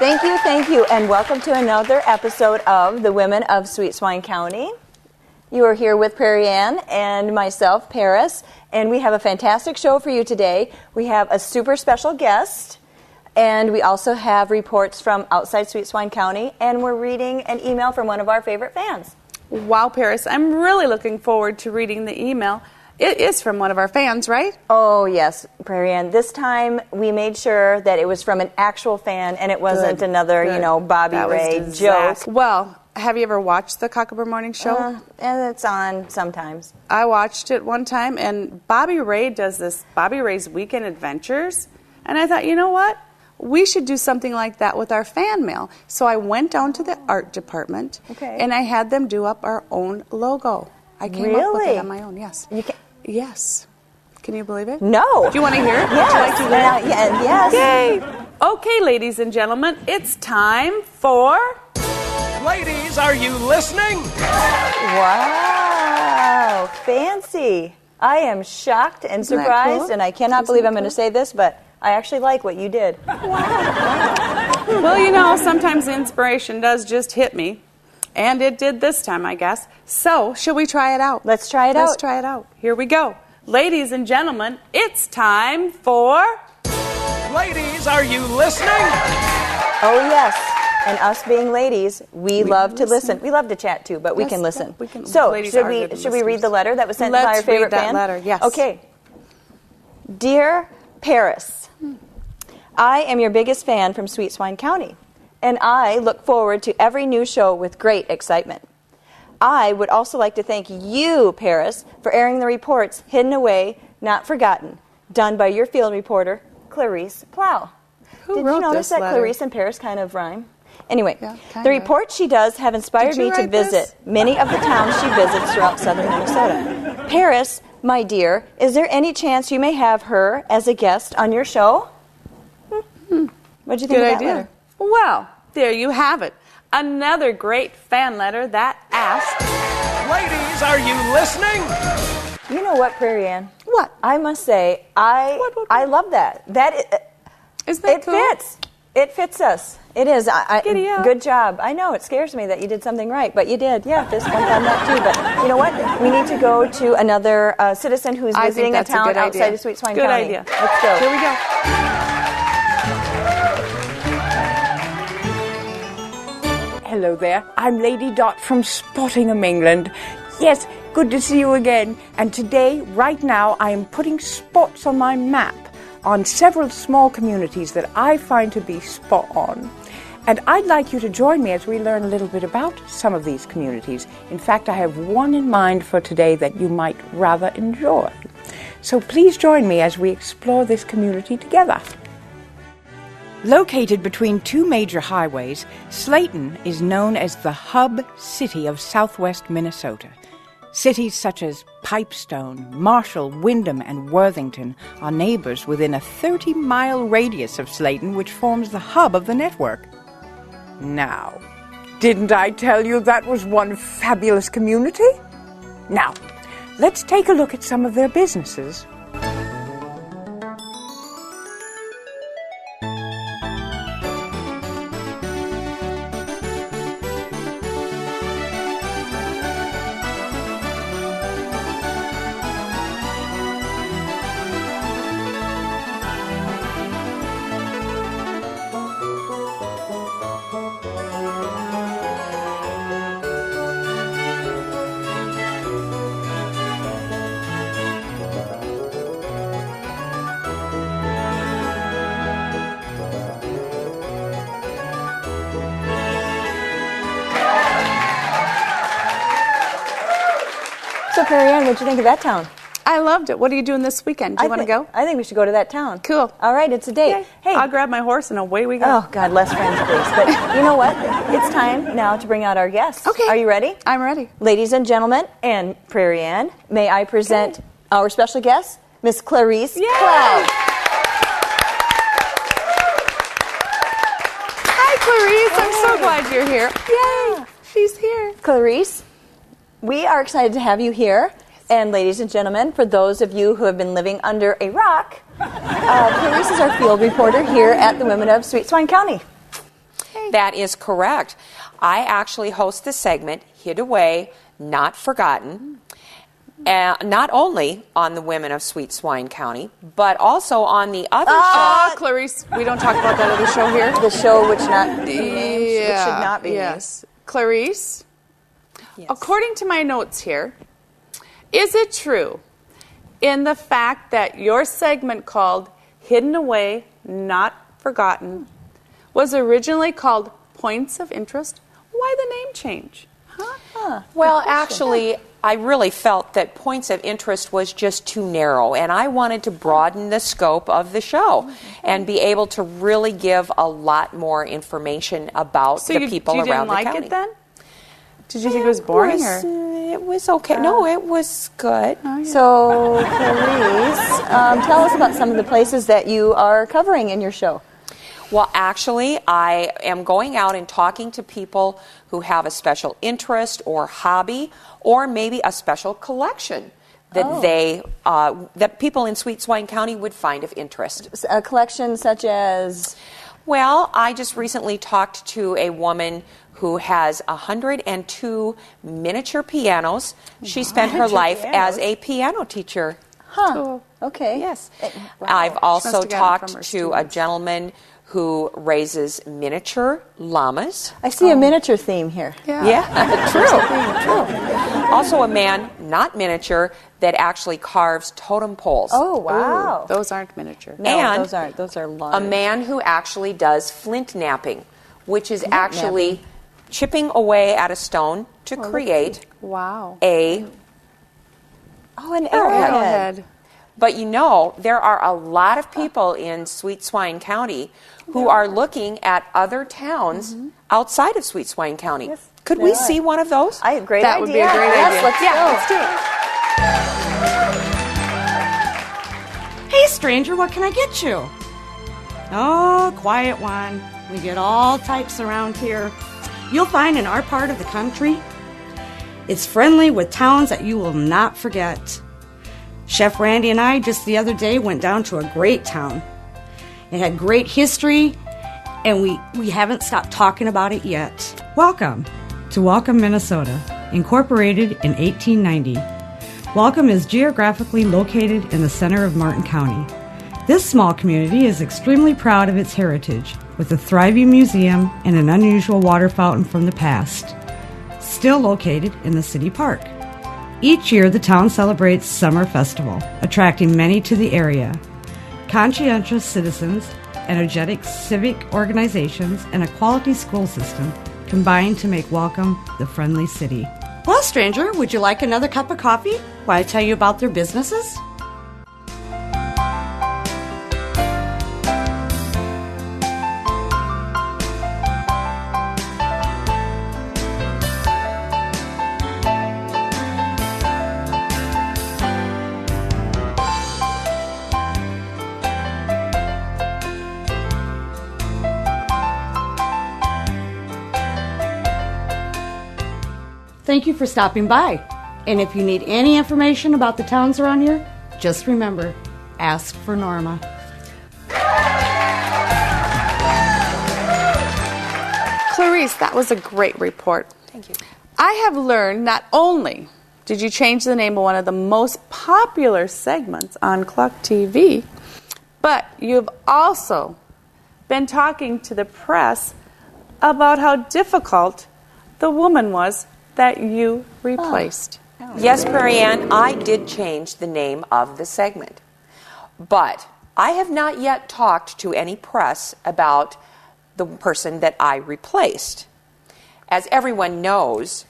Thank you, and welcome to another episode of the Women of Sweet Swine County. You are here with Prairie Ann and myself, Paris, and we have a fantastic show for you today. We have a super special guest, and we also have reports from outside Sweet Swine County, and we're reading an email from one of our favorite fans. Wow, Paris, I'm really looking forward to reading the email. It is from one of our fans, right? Oh, yes, Prairie Ann. This time we made sure that it was from an actual fan and it wasn't another, Bobby Ray joke. Well, have you ever watched the Cockaburn Morning Show? And it's on sometimes. I watched it one time, and Bobby Ray does this Bobby Ray's Weekend Adventures, and I thought, you know what? We should do something like that with our fan mail. So I went down to the art department, and I had them do up our own logo. I came up with it on my own, yes. Yes. Can you believe it? No. Do you want to hear it? Yes. Would you like to hear it? Yes. Yay. Okay, ladies and gentlemen, it's time for... Ladies, are you listening? Wow. Fancy. I am shocked and surprised, cool? and I cannot believe I'm going to say this, but I actually like what you did. Wow. Well, sometimes inspiration does just hit me. And it did this time, I guess. So, shall we try it out? Let's try it out. Let's try it out. Here we go. Ladies and gentlemen, it's time for... Ladies, are you listening? Oh, yes. And us being ladies, we love to listen. We love to chat, too, but we can listen. We can, so, should we read the letter that was sent by our favorite fan? Let's read that letter, yes. Okay. Dear Paris, I am your biggest fan from Sweet Swine County, and I look forward to every new show with great excitement. I would also like to thank you, Paris, for airing the reports Hidden Away, Not Forgotten, done by your field reporter, Clarice Plow. Did you notice that letter? Clarice and Paris kind of rhyme? Anyway, Yeah, the reports she does have inspired me to visit many of the towns she visits throughout southern Minnesota. Paris, my dear, is there any chance you may have her as a guest on your show? What'd you think of that letter? Well, there you have it. Another great fan letter that asked... Ladies, are you listening? You know what, Prairie Ann? What? I must say, I love that. Isn't that cool? It fits us. It is. Giddy up. Good job. I know, it scares me that you did something right, but you did. Yeah, fist bump on that too. But you know what? We need to go to another citizen who's visiting a town outside of Sweet Swine County. Good idea. Let's go. Here we go. Hello there, I'm Lady Dot from Spottingham, England. Yes, good to see you again. And today, right now, I am putting spots on my map on several small communities that I find to be spot on. And I'd like you to join me as we learn a little bit about some of these communities. In fact, I have one in mind for today that you might rather enjoy. So please join me as we explore this community together. Located between two major highways, Slayton is known as the hub city of southwest Minnesota. Cities such as Pipestone, Marshall, Windham, and Worthington are neighbors within a 30-mile radius of Slayton, which forms the hub of the network. Now, didn't I tell you that was one fabulous community? Now, let's take a look at some of their businesses. So, Prairie Ann, what'd you think of that town? I loved it. What are you doing this weekend? Do you want to go? I think we should go to that town. Cool. All right, it's a date. Yay. Hey, I'll grab my horse and away we go. Oh, God, less friends, please. But you know what? It's time now to bring out our guests. Okay. Are you ready? I'm ready. Ladies and gentlemen, and Prairie Ann, may I present our special guest, Miss Clarice Plow. Hi, Clarice. I'm so glad you're here. Yay. She's here. Clarice, we are excited to have you here. And ladies and gentlemen, for those of you who have been living under a rock, Clarice is our field reporter here at the Women of Sweet Swine County. That is correct. I actually host the segment, Hid Away, Not Forgotten, not only on the women of Sweet Swine County, but also on the other show. Clarice, we don't talk about that other show here. The show which not be named, which should not be Yes. Clarice, named. Yes. according to my notes here, is it true in the fact that your segment called Hidden Away, Not Forgotten was originally called Points of Interest? Why the name change? Well, actually, I really felt that Points of Interest was just too narrow, and I wanted to broaden the scope of the show and be able to really give a lot more information about the people around the county. So you didn't like it then? Did you think it was boring? It was okay. No, it was good. So, Clarice, tell us about some of the places that you are covering in your show. Well, actually, I am going out and talking to people who have a special interest or hobby, or maybe a special collection that that people in Sweet Swine County would find of interest. A collection such as? Well, I just recently talked to a woman who has 102 miniature pianos. She spent her life as a piano teacher. Huh. Okay. Yes. Wow. I've also Must have gotten it from talked her to a students. gentleman who raises miniature llamas. I see a miniature theme here. Yeah, true. Also a man, not miniature, that actually carves totem poles. Oh, wow. Those aren't miniature. No, and those aren't. Those are large. A man who actually does flint knapping, which is actually chipping away at a stone to create Wow. a an arrowhead. Arrowhead. But you know, there are a lot of people in Sweet Swine County who are looking at other towns outside of Sweet Swine County. Yes, Could they we are. see one of those? Great That idea. would be a great Yes, idea. let's go. Hey, stranger, what can I get you? Oh, quiet one. We get all types around here. You'll find in our part of the country, it's friendly with towns that you will not forget. Chef Randy and I just the other day went down to a great town. It had great history, and we haven't stopped talking about it yet. Welcome to Welcome, Minnesota, incorporated in 1890. Welcome is geographically located in the center of Martin County. This small community is extremely proud of its heritage, with a thriving museum and an unusual water fountain from the past, still located in the city park. Each year, the town celebrates Summer Festival, attracting many to the area. Conscientious citizens, energetic civic organizations, and a quality school system combine to make Welcome the friendly city. Well, stranger, would you like another cup of coffee while I tell you about their businesses? Thank you for stopping by. And if you need any information about the towns around here, just remember, ask for Norma. Clarice, that was a great report. Thank you. I have learned not only did you change the name of one of the most popular segments on KLUK TV, but you've also been talking to the press about how difficult the woman was that you replaced. Yes, Prairie Ann, I did change the name of the segment. But I have not yet talked to any press about the person that I replaced. As everyone knows,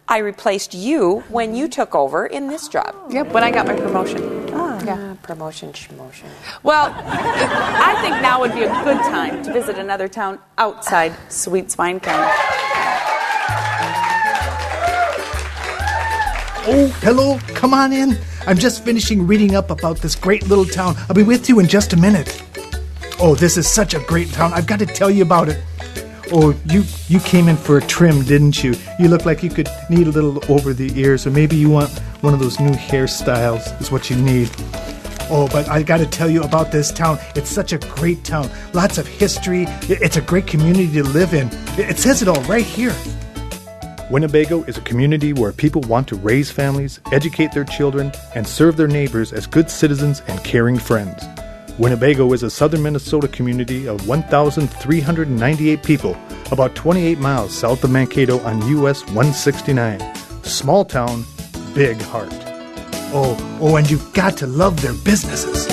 I replaced you when you took over in this job. Yep, when I got my promotion. Yeah, promotion, schmotion. Well, I think now would be a good time to visit another town outside Sweet Swine County. Oh, hello, come on in. I'm just finishing reading up about this great little town. I'll be with you in just a minute. Oh, this is such a great town. I've got to tell you about it. Oh, you came in for a trim, didn't you? You look like you could need a little over the ears, or maybe you want one of those new hairstyles is what you need. Oh, but I got to tell you about this town. It's such a great town. Lots of history. It's a great community to live in. It says it all right here. Winnebago is a community where people want to raise families, educate their children, and serve their neighbors as good citizens and caring friends. Winnebago is a southern Minnesota community of 1,398 people, about 28 miles south of Mankato on US 169. Small town, big heart. Oh, and you've got to love their businesses.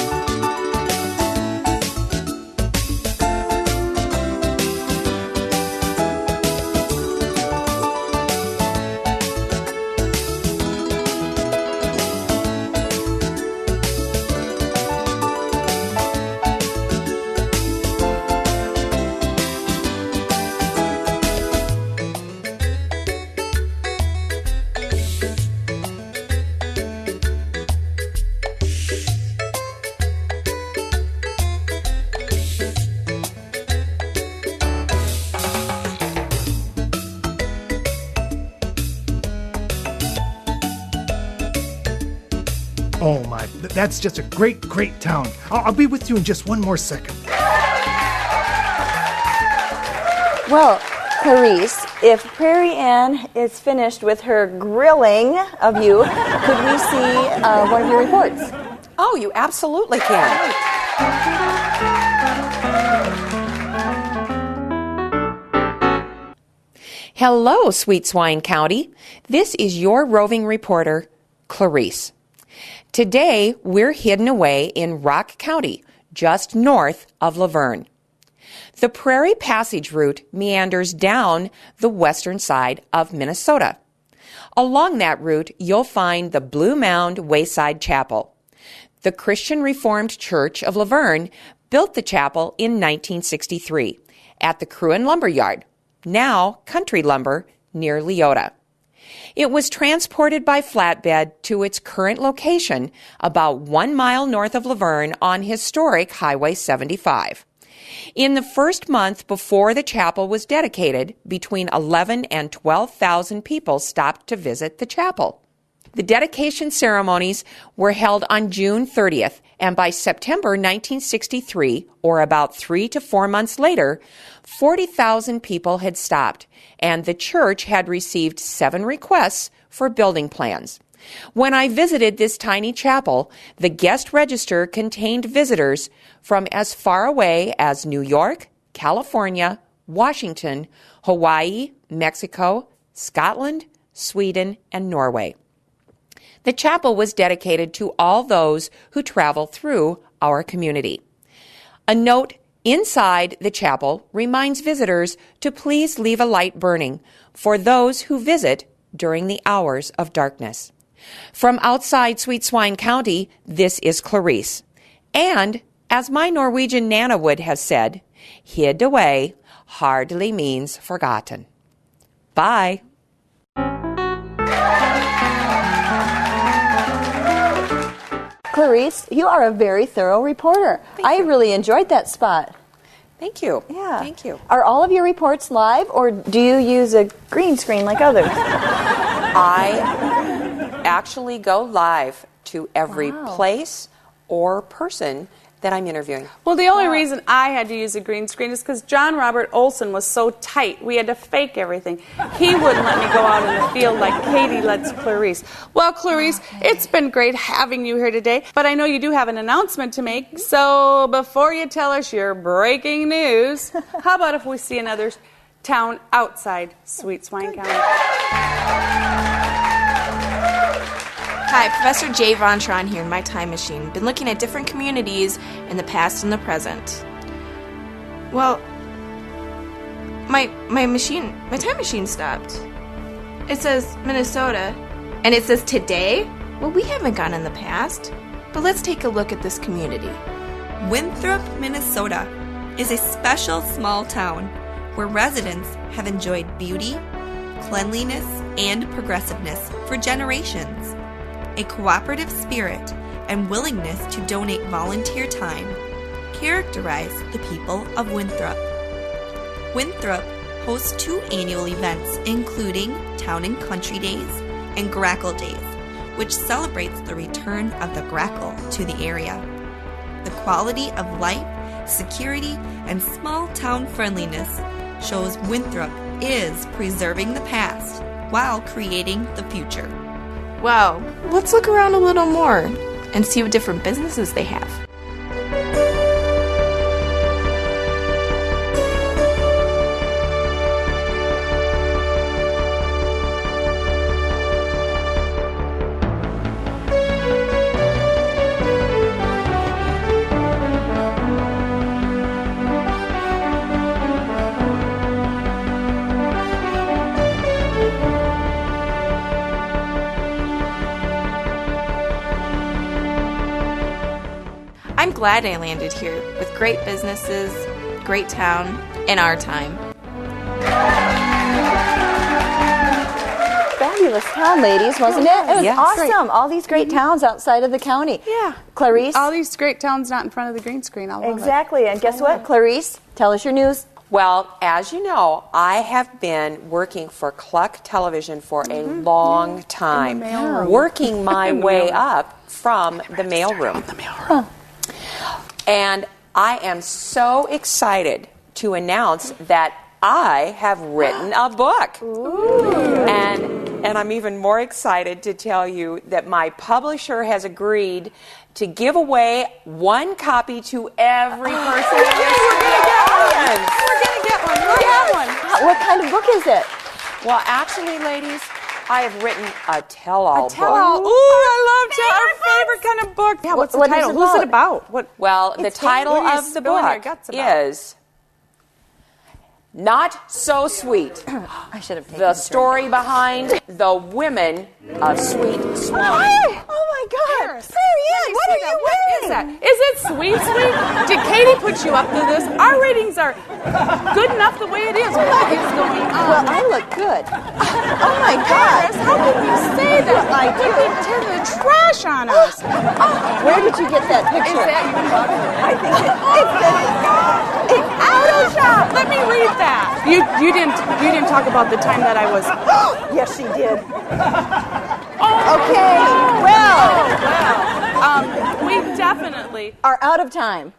Oh my, that's just a great, great town. I'll be with you in just one more second. Well, Clarice, if Prairie Ann is finished with her grilling of you, could we see one of your reports? Oh, you absolutely can. Hello, Sweet Swine County. This is your roving reporter, Clarice. Today, we're hidden away in Rock County, just north of Laverne. The Prairie Passage route meanders down the western side of Minnesota. Along that route, you'll find the Blue Mound Wayside Chapel. The Christian Reformed Church of Laverne built the chapel in 1963 at the Cruin Lumber Yard, now Country Lumber, near Leota. It was transported by flatbed to its current location about 1 mile north of Laverne on historic Highway 75. In the first month before the chapel was dedicated, between 11,000 and 12,000 people stopped to visit the chapel. The dedication ceremonies were held on June 30th, and by September 1963, or about 3 to 4 months later, 40,000 people had stopped, and the church had received 7 requests for building plans. When I visited this tiny chapel, the guest register contained visitors from as far away as New York, California, Washington, Hawaii, Mexico, Scotland, Sweden, and Norway. The chapel was dedicated to all those who travel through our community. A note inside the chapel reminds visitors to please leave a light burning for those who visit during the hours of darkness. From outside Sweet Swine County, this is Clarice. And, as my Norwegian Nana would have said, hid away hardly means forgotten. Bye. Clarice, you are a very thorough reporter. I really enjoyed that spot. Thank you. Yeah. Thank you. Are all of your reports live, or do you use a green screen like others? I actually go live to every place or person that I'm interviewing. Well, the only reason I had to use a green screen is because John Robert Olson was so tight. We had to fake everything. He wouldn't let me go out in the field like Katie lets Clarice. Well, Clarice, it's been great having you here today, but I know you do have an announcement to make. So before you tell us your breaking news, how about if we see another town outside Sweet Swine County? Hi, Professor Jay Von Tron here in my time machine. Been looking at different communities in the past and the present. Well, my time machine stopped. It says Minnesota, and it says today. Well, we haven't gone in the past, but let's take a look at this community. Winthrop, Minnesota is a special small town where residents have enjoyed beauty, cleanliness, and progressiveness for generations. A cooperative spirit and willingness to donate volunteer time characterize the people of Winthrop. Winthrop hosts 2 annual events, including Town and Country Days and Grackle Days, which celebrates the return of the grackle to the area. The quality of life, security, and small-town friendliness shows Winthrop is preserving the past while creating the future. Wow, let's look around a little more and see what different businesses they have. I'm glad I landed here with great businesses, great town, in our time. Fabulous town, ladies, wasn't it? It was Yes. awesome. All these great towns outside of the county. Yeah. Clarice? All these great towns not in front of the green screen. I love Exactly. And guess what, Clarice? Tell us your news. Well, as you know, I have been working for KLUK Television for a long time, working my way up from the mailroom. And I am so excited to announce that I have written a book. And I'm even more excited to tell you that my publisher has agreed to give away one copy to every person in this audience. We're going to get one. We're going to get one. What kind of book is it? Well, actually, ladies, I have written a tell-all book. Ooh, I love our favorite kind of book. Yeah, what's the title? Who's it about? Well, the title of the book is Not So Sweet. I should have taken The story behind the women of Sweet Swine. Oh my God! Marianne, what are you wearing? Is that? Is it sweet? Did Katie put you up to this? Our ratings are good enough the way it is. What is going on? Well, I look good. Oh my God! How can you say that? Well, I do. You can tear the trash on us. Where did you get that picture? Is that your mother? I think it's Auto Shop. Let me read that. You didn't talk about the time that I was. Yes, she did. Okay. Well, we definitely are out of time.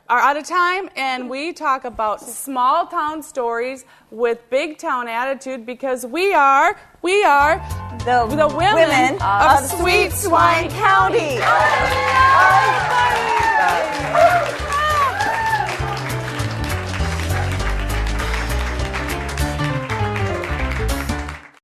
And we talk about small town stories with big town attitude because we are the women of Sweet Swine County.